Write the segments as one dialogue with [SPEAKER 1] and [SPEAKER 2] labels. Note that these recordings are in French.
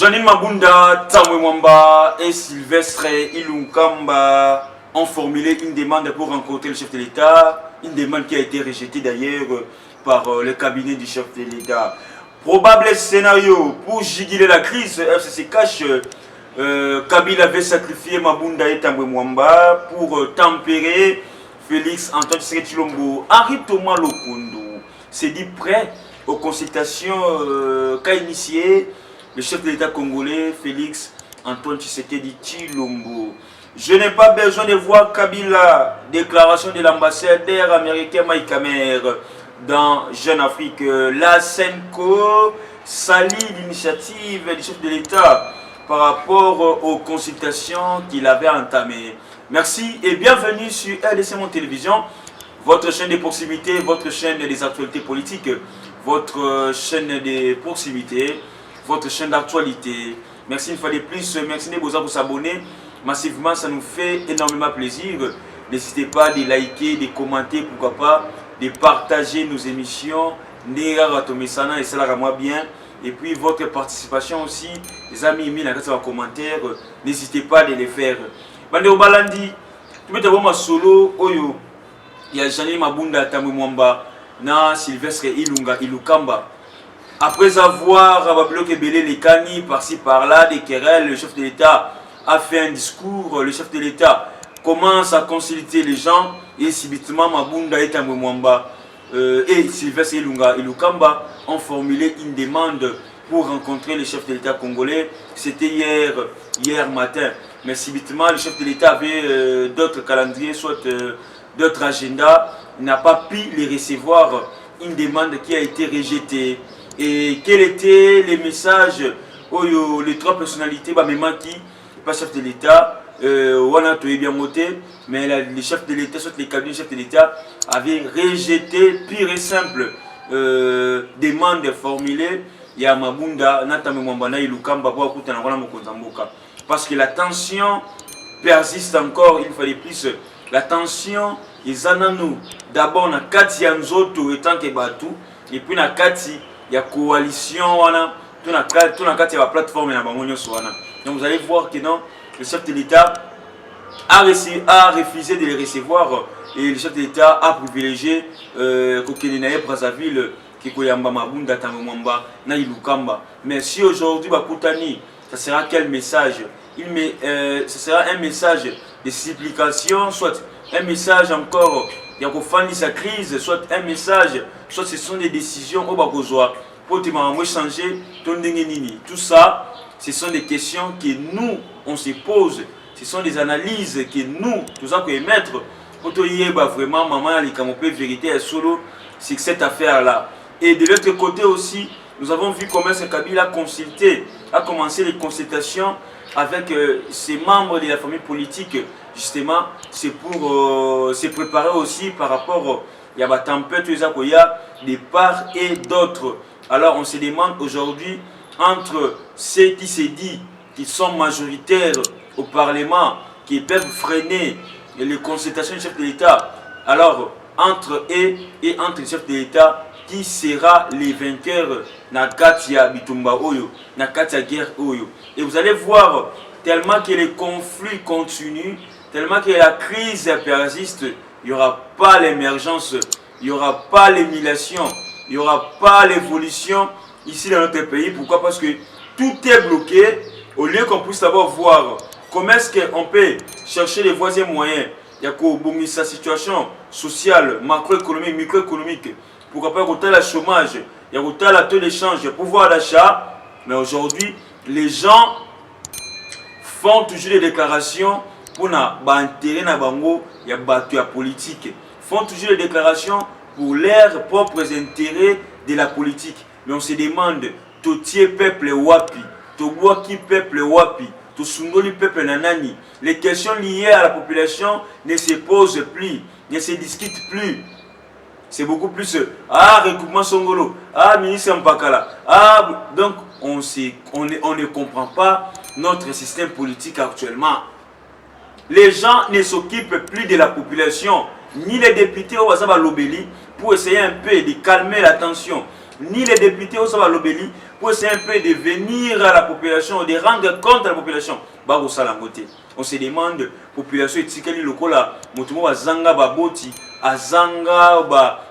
[SPEAKER 1] Janine Mabunda, Tamwe Mwamba et Sylvestre Ilunkamba ont formulé une demande pour rencontrer le chef de l'État, une demande qui a été rejetée d'ailleurs par le cabinet du chef de l'État. Probable scénario pour juguler la crise, FCC cache, Kabila avait sacrifié Mabunda et Tamwe Mwamba pour tempérer Félix Antoine Tshisekedi Tshilombo. Henri Thomas Lokondo s'est dit prêt aux consultations qu'a initiées le chef de l'État congolais, Félix Antoine Tshisekedi Tshilombo. Je n'ai pas besoin de voir Kabila, déclaration de l'ambassadeur américain Mike Hammer dans Jeune Afrique. La Senko salit l'initiative du chef de l'État par rapport aux consultations qu'il avait entamées. Merci et bienvenue sur RDC Monde Télévision, votre chaîne de proximité, votre chaîne des actualités politiques, votre chaîne de proximité, votre chaîne d'actualité. Merci une fois de plus, merci de vous s'abonner massivement, ça nous fait énormément plaisir. N'hésitez pas à liker, de commenter, pourquoi pas, de partager nos émissions. Et cela moi bien. Et puis votre participation aussi, les amis, mis dans les commentaires, n'hésitez pas à les faire. Bande Balandi, tu mets ma solo, Oyo, il y a Janine Mabunda, Tamwe Mwamba, na Sylvestre Ilukamba. Après avoir bloqué les Kani par-ci par-là, des querelles, le chef de l'État a fait un discours. Le chef de l'État commence à consulter les gens et subitement Mabunda et Tamwe Mwamba et Sylvestre Ilukamba ont formulé une demande pour rencontrer le chef de l'État congolais. C'était hier matin. Mais subitement, le chef de l'État avait d'autres calendriers, soit d'autres agendas. Il n'a pas pu les recevoir. Une demande qui a été rejetée. Et quels étaient les messages les trois personnalités qui pas chef de l'État, mais les chefs de l'État, soit les cabinets chefs de l'État avaient rejeté pire et simple demande formulée. Il y a Mabunda, parce que la tension persiste encore, il fallait plus. La tension, ils en ont nous. D'abord, na kati ya nzoto etant que batu, et puis na kati ya coalition wana, tout na kati ya plateforme na bango nyonso wana. Donc vous allez voir que non, le chef de l'État a refusé de les recevoir et le chef de l'État a privilégié Kokenenaye Brazzaville, Kikoyamba Mabunda Tamwe Mwamba na Ilukamba. Mais si aujourd'hui Bakutani, ça sera quel message? Ce sera un message de supplication, soit un message encore il y a sa crise, soit un message, soit ce sont des décisions au Bagozoa pour te changer ton nini. Tout ça, ce sont des questions que nous on se pose, ce sont des analyses que nous tout ça que émettre pour te dire vraiment maman les camopé vérité est solo c'est cette affaire là. Et de l'autre côté aussi, nous avons vu comment ce Kabila a commencé les consultations avec ses membres de la famille politique. Justement, c'est pour se préparer aussi par rapport il y a des tempêtes, il y a des parts et d'autres. Alors on se demande aujourd'hui entre ceux qui se disent qui sont majoritaires au Parlement, qui peuvent freiner les consultations du chef de l'État. Alors entre eux et entre le chef de l'État, qui sera les vainqueurs na Katia Bitumba Oyo, na Katia guerre Oyo. Et vous allez voir, tellement que les conflits continuent, tellement que la crise persiste, il n'y aura pas l'émergence, il n'y aura pas l'émulation, il n'y aura pas l'évolution ici dans notre pays. Pourquoi? Parce que tout est bloqué. Au lieu qu'on puisse d'abord voir comment est-ce qu'on peut chercher les voies et moyens, il y a qu'au sa situation sociale, macroéconomique, microéconomique. Pourquoi pas côté le chômage, il y a côté le taux d'échange, le pouvoir d'achat. Mais aujourd'hui, les gens font toujours des déclarations pour intérêt na bango, il y a battu à politique. Font toujours des déclarations pour leurs propres intérêts de la politique. Mais on se demande, totier peuple wapi, toboaki peuple wapi, tosundoli peuple nanani. Les questions liées à la population ne se posent plus, ne se discutent plus. C'est beaucoup plus recoupement Songolo, ministre Mpakala. Donc on ne comprend pas notre système politique actuellement. Les gens ne s'occupent plus de la population, ni les députés au Wazaba Lobeli pour essayer un peu de calmer la tension. ni les députés au Saba Lobeli, pour essayer un peu de venir à la population, de rendre compte à la population. On se demande, population etikali lokola, motumo bazanga baboti, azanga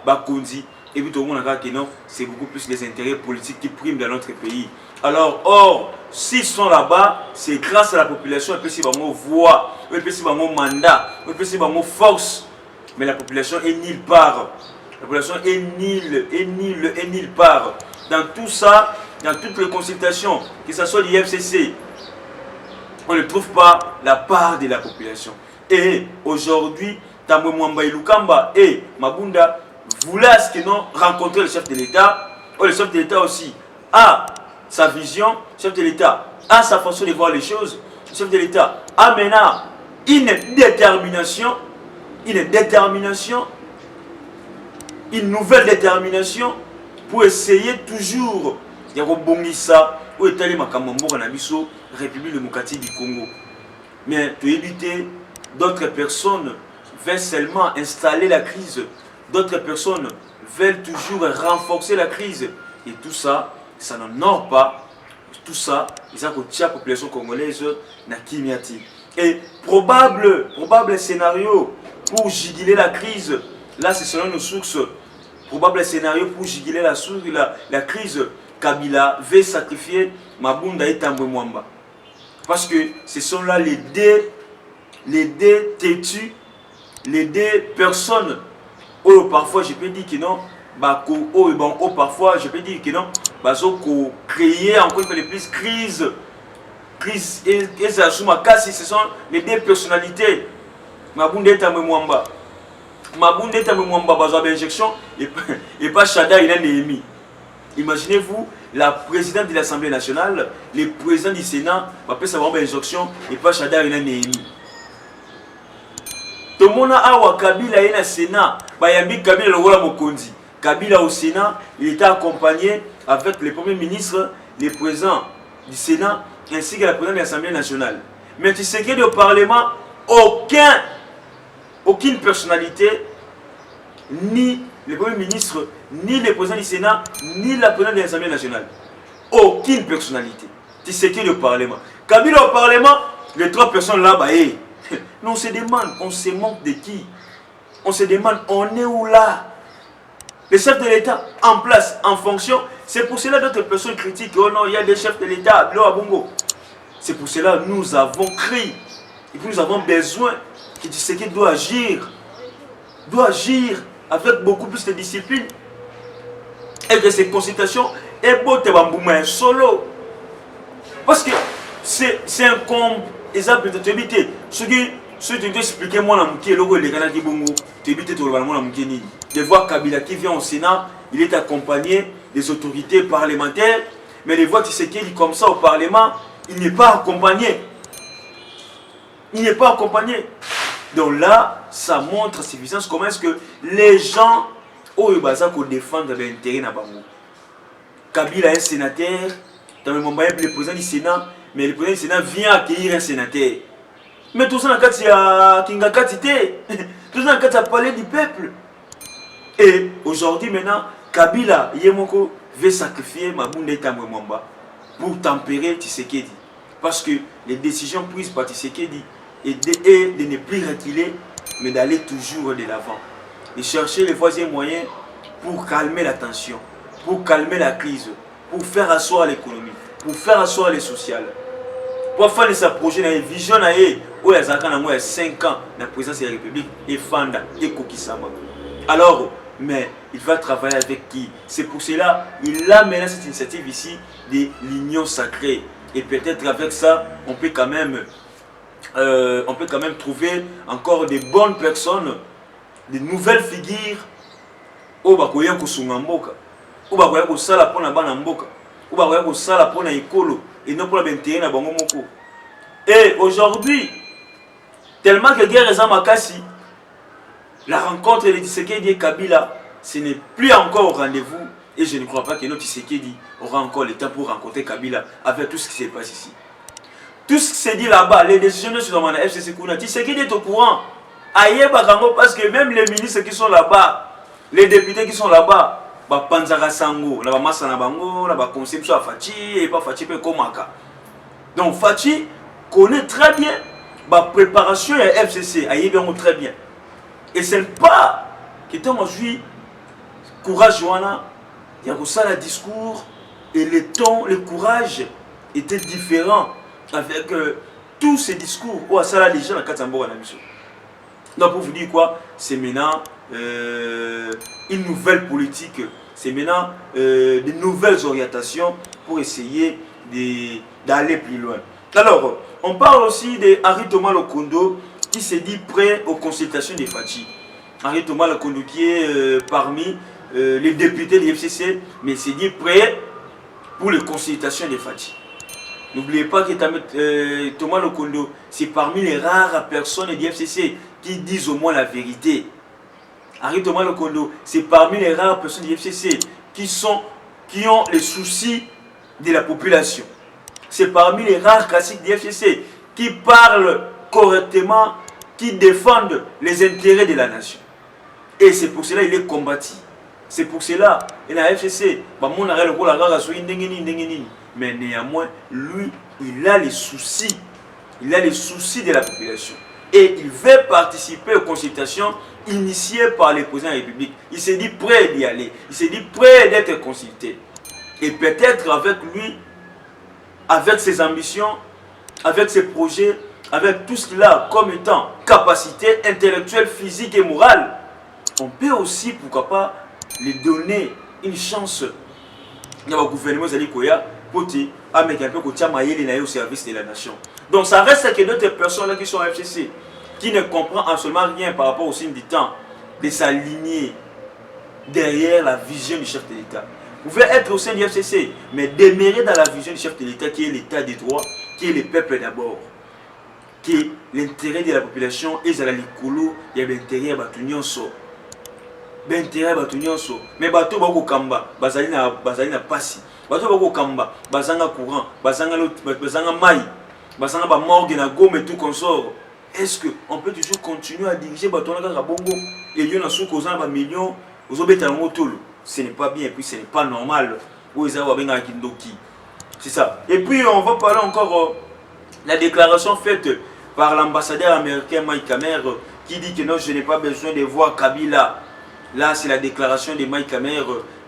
[SPEAKER 1] bakonzi, et puis tout le monde a dit non, c'est beaucoup plus les intérêts politiques qui priment dans notre pays. Alors, or, s'ils sont là-bas, c'est grâce à la population, et puis si on voix, et puis si on mandat, et puis si on force. Mais la population est nulle part. La population est nulle part. Dans tout ça, dans toutes les consultations, que ce soit l'IFCC, on ne trouve pas la part de la population. Et aujourd'hui, Tambwe Mwamba Ilukamba et Mabunda voulaient rencontrer le chef de l'État. Le chef de l'État aussi a sa vision, le chef de l'État a sa façon de voir les choses. Le chef de l'État a maintenant une détermination, une nouvelle détermination pour essayer toujours de rebondir ou étaler Makamambo Nabiso, République démocratique du Congo. Mais pour éviter, d'autres personnes veulent seulement installer la crise. D'autres personnes veulent toujours renforcer la crise. Et tout ça, ça n'honore pas. Tout ça, ils ont la population congolaise na Kimiati. Et probable scénario pour juguler la crise, là c'est selon nos sources, probable scénario pour juguler la crise, Kabila veut sacrifier Mabunda et Tambwe Mwamba. Parce que ce sont là les deux têtus, les deux personnes, où parfois je peux dire que non, parfois je peux dire que non, créer encore une fois de plus crise et ce sont les deux personnalités. Mabunda et Tambwe Mwamba. Mabunda et Tambwe Mwamba, bazo injection et pas Chada il a Néhémie. Imaginez-vous la présidente de l'Assemblée nationale, le président du Sénat, après savoir injection et pas Chada il a Néhémie. Tout le monde a Kabila et le Sénat, Bayambi Kabila le rôle Mokondi. Kabila au Sénat, il était accompagné avec le premier ministre, le président du Sénat ainsi que la présidente de l'Assemblée nationale. Mais tu sais qu'il y a au Parlement, aucune personnalité, ni le premier ministre, ni le président du Sénat, ni la présidente de l'Assemblée nationale. Aucune personnalité. Tu sais qu'il y a au Parlement. Kabila au Parlement, les trois personnes là-bas, on se demande, on se manque de qui? On se demande, on est où là? Le chef de l'État en place, en fonction. C'est pour cela que d'autres personnes critiquent. Oh non, il y a des chefs de l'État, c'est pour cela que nous avons crié. Et puis nous avons besoin que Tshisekedi doit agir avec beaucoup plus de discipline. Et que ces consultations est beau te solo. Parce que c'est un comble. Exemple de t'habiter. Ceux qui te expliquer moi qui est le rôle des Ghana qui bongo. T'habiter tout le monde de voir Kabila qui vient au Sénat, il est accompagné des autorités parlementaires, mais de voir Tshisekedi comme ça au Parlement, il n'est pas accompagné. Il n'est pas accompagné. Donc là, ça montre suffisance comment est-ce que les gens au Bazako défendent l'intérêt de Bango. Kabila est un sénateur, le président du Sénat, mais le président du Sénat vient accueillir un sénateur. Mais tout ça dans le cas, il y a Kingakatité. Tout ça dans le cas, il y a parlé du peuple. Et aujourd'hui, maintenant, Kabila, Yemoko, veut sacrifier Mabunda et Tambwe Mwamba pour tempérer Tshisekedi. Parce que les décisions prises par Tshisekedi est de ne plus reculer, mais d'aller toujours de l'avant. Et chercher les voies et moyens pour calmer la tension, pour calmer la crise, pour faire asseoir l'économie, pour faire asseoir les sociales. Pour faire sa projet, une vision, où il y a 5 ans, la présidence de la République, et Fanda, et Kokisama. Alors, mais il va travailler avec qui? C'est pour cela qu'il a mené cette initiative ici de l'union sacrée. Et peut-être avec ça, on peut quand même trouver encore des bonnes personnes, de nouvelles figures au bakoya kosunga mboka, au bakoya kosala pona bana mboka, au bakoya kosala pona ekolo et non pour la benteye na bango moko. Et aujourd'hui, tellement que guerre est makasi, la rencontre de Tshisekedi et Kabila, ce n'est plus encore au rendez-vous. Et je ne crois pas que notre Tshisekedi aura encore le temps pour rencontrer Kabila avec tout ce qui se passe ici. Tout ce qui s'est dit là-bas, les décisions sur la FCC Kuna, Tshisekedi est au courant. Aïe Bakango, parce que même les ministres qui sont là-bas, les députés qui sont là-bas, panzaka sango na ba massa na bango na ba conception à Fachi et pas Fachi pe komaka. Donc Fachi connaît très bien la préparation à FCC, à bien très bien. Et ce n'est pas que tant aujourd'hui courage wana il y a ça le discours et le ton, le courage était différent avec tous ces discours où ça les gens à Katambo na biso. Donc pour vous dire quoi, c'est maintenant une nouvelle politique, c'est maintenant de nouvelles orientations pour essayer d'aller plus loin. Alors, on parle aussi de Henri Thomas Lokondo qui s'est dit prêt aux consultations des Fachi. Henri Thomas Lokondo qui est parmi les députés de l'FCC, mais s'est dit prêt pour les consultations des Fachi. N'oubliez pas que Thomas Lokondo, c'est parmi les rares personnes du FCC qui disent au moins la vérité. Henri Thomas Lokondo, c'est parmi les rares personnes du FCC qui ont les soucis de la population. C'est parmi les rares classiques du FCC qui parlent correctement, qui défendent les intérêts de la nation. Et c'est pour cela qu'il est combattu. C'est pour cela, il a FCC, mais néanmoins, lui, il a les soucis. Il a les soucis de la population. Et il veut participer aux consultations initiées par les présidents de la République. Il s'est dit prêt d'y aller. Il s'est dit prêt d'être consulté. Et peut-être avec lui, avec ses ambitions, avec ses projets, avec tout ce qu'il a comme étant capacité intellectuelle, physique et morale, on peut aussi, pourquoi pas, lui donner une chance. Il y a un gouvernement pour mettre un peu au service de la nation. Donc ça reste que d'autres personnes qui sont à FCC, qui ne comprennent absolument rien par rapport au signe du temps, de s'aligner derrière la vision du chef de l'État. Vous pouvez être au sein du FCC, mais demeurer dans la vision du chef de l'État qui est l'état des droits, qui est le peuple d'abord, qui est l'intérêt de la population et la likolo, il y a l'intérêt de l'Union. L'intérêt de l'Union. Mais bateau bako kamba, bazali na pasi. Bateau bako kamba, bazanga courant, bazanga mai, bazanga ba morgue na gomme et tout consort. Est-ce qu'on peut toujours continuer à diriger bateau na bongo et il y a un million aux obétants autour? Ce n'est pas bien et puis ce n'est pas normal. C'est ça. Et puis on va parler encore de la déclaration faite par l'ambassadeur américain Mike Hammer qui dit que non, je n'ai pas besoin de voir Kabila. Là, c'est la déclaration de Mike Hammer,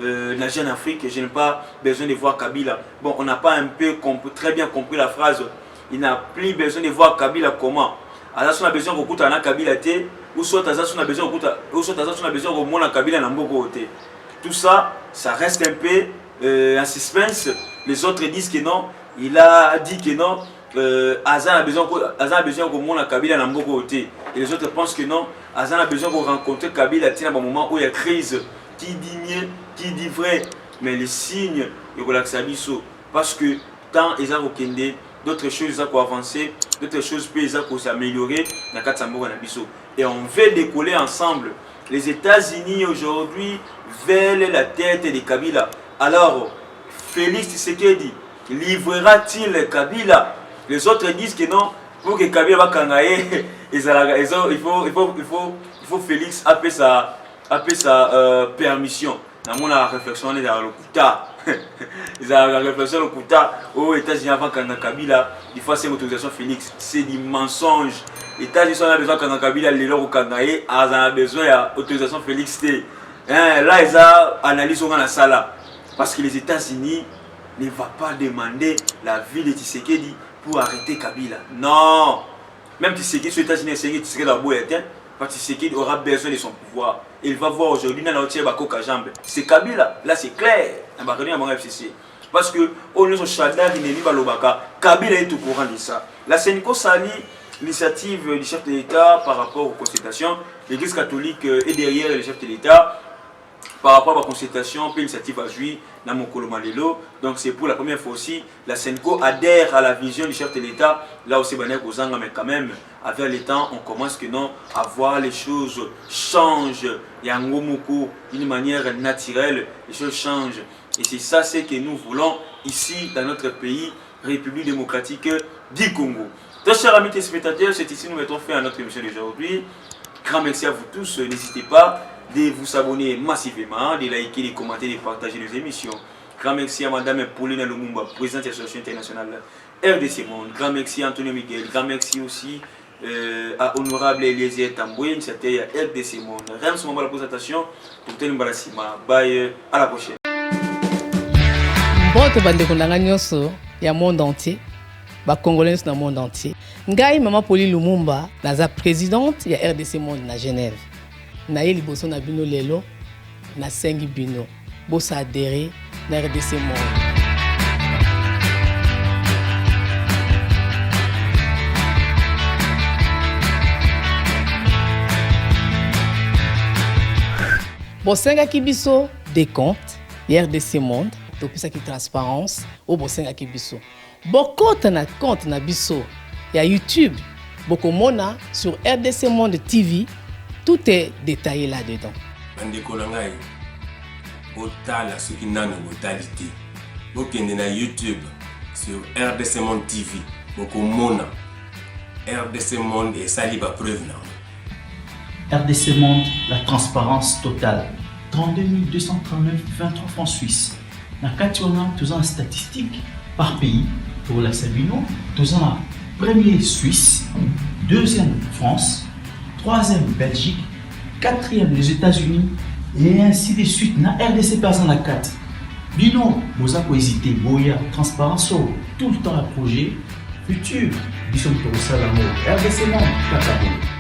[SPEAKER 1] la Jeune Afrique, je n'ai pas besoin de voir Kabila. Bon, on n'a pas un peu très bien compris la phrase. Il n'a plus besoin de voir Kabila comment. Alors, on a besoin de voir Kabila, ou soit on a besoin de voir Kabila dans Mboko. Tout ça, ça reste un peu en suspense. Les autres disent que non. Il a dit que non. Azan a besoin de voir Kabila dans Mboko. Et les autres pensent que non. Azan a besoin de rencontrer Kabila à un moment où il y a crise. Qui dit mieux, qui dit vrai. Mais les signes de relaxabiso. Parce que tant ils ont Kende, d'autres choses ont avancé, d'autres choses peuvent s'améliorer. Et on veut décoller ensemble. Les États-Unis aujourd'hui veulent la tête de Kabila. Alors, Félix Tshisekedi livrera-t-il Kabila? Les autres disent que non, pour que Kabila va kangaye, il faut Félix appeler sa permission. Dans mon réflexion, on est dans le Kouta. La réflexion au Kouta, aux États-Unis avant Kabila, il faut cette autorisation Félix. C'est du mensonge. Les États-Unis ont besoin de Kabila, les leurs au Kangaye, ils ont besoin d'autorisation Félix. Là, ils ont analysé dans la salle. Parce que les États-Unis ne vont pas demander la vie de Tshisekedi pour arrêter Kabila. Non. Même Tshisekedi, sur les États-Unis, Tshisekedi la boue éteint. Parce que Tshisekedi aura besoin de son pouvoir. Et il va voir aujourd'hui dans la Bako jambe. C'est Kabila. Là, c'est clair. Parce que on est au Chadar, il n'est pas Lobaka. Kabila est au courant de ça. La Sénico Sali, l'initiative du chef de l'État par rapport aux consultations. L'Église catholique est derrière le chef de l'État par rapport à la consultation, puis l'initiative a joué dans mon Kolomalelo. Donc c'est pour la première fois aussi, la Sénico adhère à la vision du chef de l'État. Là aussi, mais quand même, avec le temps, on commence que non, à voir les choses changent. Il y a un gros d'une manière naturelle, les choses changent. Et c'est ça ce que nous voulons ici dans notre pays, République démocratique du Congo. Très chers amis téléspectateurs, c'est ici que nous mettons fin à notre émission d'aujourd'hui. Grand merci à vous tous. N'hésitez pas de vous abonner massivement, de liker, de commenter, de partager nos émissions. Grand merci à Madame Pauline Lumumba, présidente de l'Association internationale RDC Monde. Grand merci à Antonio Miguel. Grand merci aussi à Honorable Eliezer Tambouine, c'était RDC Monde. Rien sur la présentation pour tenir une bye, à la prochaine.
[SPEAKER 2] Bon, tu vas te il y a monde entier. Ba Congolais dans le monde entier. Ngai Maman Pauline Lumumba, la présidente de RDC Monde à Genève. Na ye liboso na bino lelo na sengi bino. Bosa adhéré na RDC Monde. Bosenga kibiso des comptes RDC Monde. Depuis ça qui transparence au bosenga kibiso. Bokota na compte na biso ya YouTube. Bokomona sur RDC Monde TV. Tout est détaillé là-dedans.
[SPEAKER 3] Bandeko langai, botala ce qui n'a pas brutalité. Bokende na YouTube sur RDC Monde TV. Bokomona RDC Monde et saliba preuve na.
[SPEAKER 4] RDC Monde, la transparence totale. 32 239 23 francs suisses. Na kationa tous en statistiques par pays pour la Sabino, tous en premier Suisse, deuxième France, troisième Belgique, quatrième les États-Unis et ainsi de suite. Na RDC personne la 4. Bino, vous avez hésité, boya, transparence, tout le temps à projet, futur, bisous pour ça l'amour. RDC Monde, Kakabo.